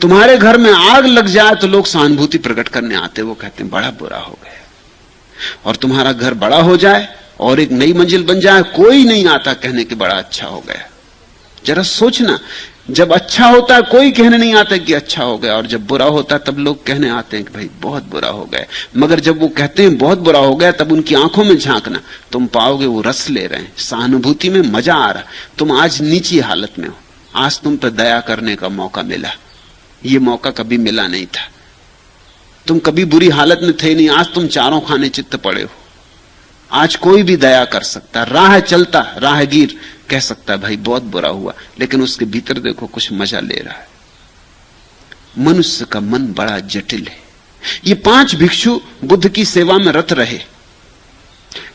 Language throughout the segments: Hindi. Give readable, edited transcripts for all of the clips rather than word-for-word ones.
तुम्हारे घर में आग लग जाए तो लोग सहानुभूति प्रकट करने आते, वो कहते हैं बड़ा बुरा हो गया। और तुम्हारा घर बड़ा हो जाए और एक नई मंजिल बन जाए, कोई नहीं आता कहने कि बड़ा अच्छा हो गया। जरा सोचना, जब अच्छा होता है कोई कहने नहीं आता कि अच्छा हो गया, और जब बुरा होता है तब लोग कहने आते हैं कि भाई बहुत बुरा हो गया। मगर जब वो कहते हैं बहुत बुरा हो गया, तब उनकी आंखों में झांकना, तुम पाओगे वो रस ले रहे हैं, सहानुभूति में मजा आ रहा। तुम आज नीची हालत में हो, आज तुम पर दया करने का मौका मिला, ये मौका कभी मिला नहीं था। तुम कभी बुरी हालत में थे नहीं, आज तुम चारों खाने चित्त पड़े हो। आज कोई भी दया कर सकता, राह चलता राहगीर कह सकता भाई बहुत बुरा हुआ, लेकिन उसके भीतर देखो कुछ मजा ले रहा है। मनुष्य का मन बड़ा जटिल है। ये 5 भिक्षु बुद्ध की सेवा में रत रहे,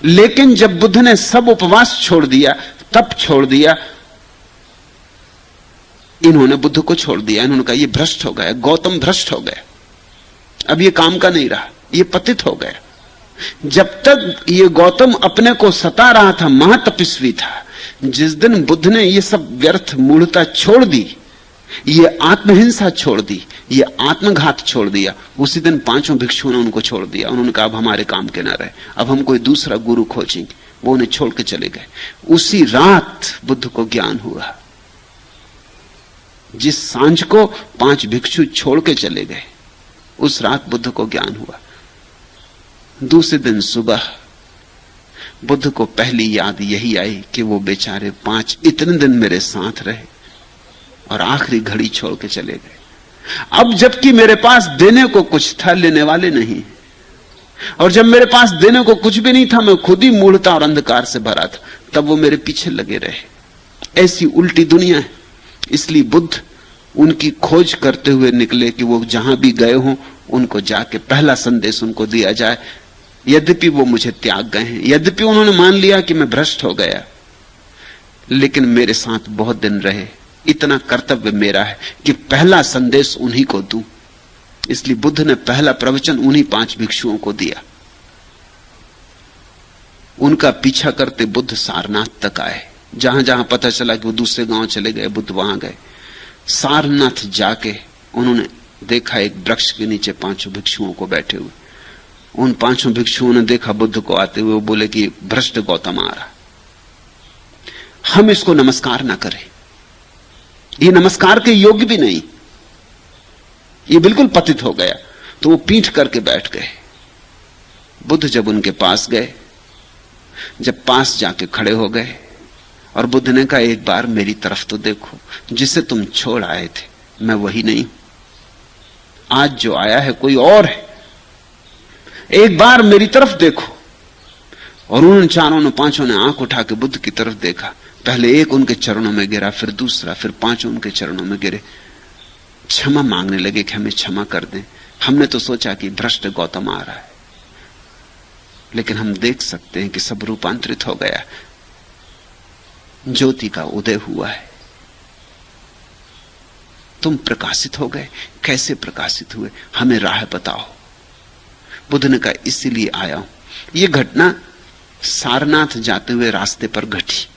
लेकिन जब बुद्ध ने सब उपवास छोड़ दिया, तप छोड़ दिया, इन्होंने बुद्ध को छोड़ दिया। इन्होंने कहा ये भ्रष्ट हो गया, गौतम भ्रष्ट हो गया, अब ये काम का नहीं रहा, ये पतित हो गया। जब तक ये गौतम अपने को सता रहा था, महातपस्वी था, जिस दिन बुद्ध ने ये सब व्यर्थ मूढ़ता छोड़ दी, ये आत्महिंसा छोड़ दी, ये आत्मघात छोड़ दिया, उसी दिन 5 भिक्षुओं ने उनको छोड़ दिया। उन्होंने कहा अब हमारे काम के ना रहे, अब हम कोई दूसरा गुरु खोजेंगे। वो उन्हें छोड़ के चले गए। उसी रात बुद्ध को ज्ञान हुआ। जिस सांझ को 5 भिक्षु छोड़ के चले गए, उस रात बुद्ध को ज्ञान हुआ। दूसरे दिन सुबह बुद्ध को पहली याद यही आई कि वो बेचारे 5 इतने दिन मेरे साथ रहे और आखिरी घड़ी छोड़ के चले गए। अब जबकि मेरे पास देने को कुछ था, लेने वाले नहीं, और जब मेरे पास देने को कुछ भी नहीं था, मैं खुद ही मूढ़ता और अंधकार से भरा था, तब वो मेरे पीछे लगे रहे। ऐसी उल्टी दुनिया है। इसलिए बुद्ध उनकी खोज करते हुए निकले कि वो जहां भी गए हों उनको जाके पहला संदेश उनको दिया जाए। यद्यपि वो मुझे त्याग गए हैं, यद्यपि उन्होंने मान लिया कि मैं भ्रष्ट हो गया, लेकिन मेरे साथ बहुत दिन रहे, इतना कर्तव्य मेरा है कि पहला संदेश उन्हीं को दूं। इसलिए बुद्ध ने पहला प्रवचन उन्हीं 5 भिक्षुओं को दिया। उनका पीछा करते बुद्ध सारनाथ तक आए। जहां जहां पता चला कि वो दूसरे गांव चले गए, बुद्ध वहां गए। सारनाथ जाके उन्होंने देखा एक वृक्ष के नीचे 5 भिक्षुओं को बैठे हुए। उन 5 भिक्षुओं ने देखा बुद्ध को आते हुए, वो बोले कि भ्रष्ट गौतम आ रहा, हम इसको नमस्कार ना करें, ये नमस्कार के योग्य भी नहीं, ये बिल्कुल पतित हो गया। तो वो पीठ करके बैठ गए। बुद्ध जब उनके पास गए, जब पास जाके खड़े हो गए, और बुद्ध ने कहा एक बार मेरी तरफ तो देखो, जिसे तुम छोड़ आए थे मैं वही नहीं हूं, आज जो आया है कोई और है, एक बार मेरी तरफ देखो। और उन चारों ने 5 ने आंख उठा के बुद्ध की तरफ देखा। पहले एक उनके चरणों में गिरा, फिर दूसरा, फिर 5 उनके चरणों में गिरे, क्षमा मांगने लगे कि हमें क्षमा कर दें, हमने तो सोचा कि भ्रष्ट गौतम आ रहा है, लेकिन हम देख सकते हैं कि सब रूपांतरित हो गया, ज्योति का उदय हुआ है, तुम प्रकाशित हो गए। कैसे प्रकाशित हुए, हमें राह बताओ। बुद्ध ने कहा इसीलिए आया हूं। यह घटना सारनाथ जाते हुए रास्ते पर घटी।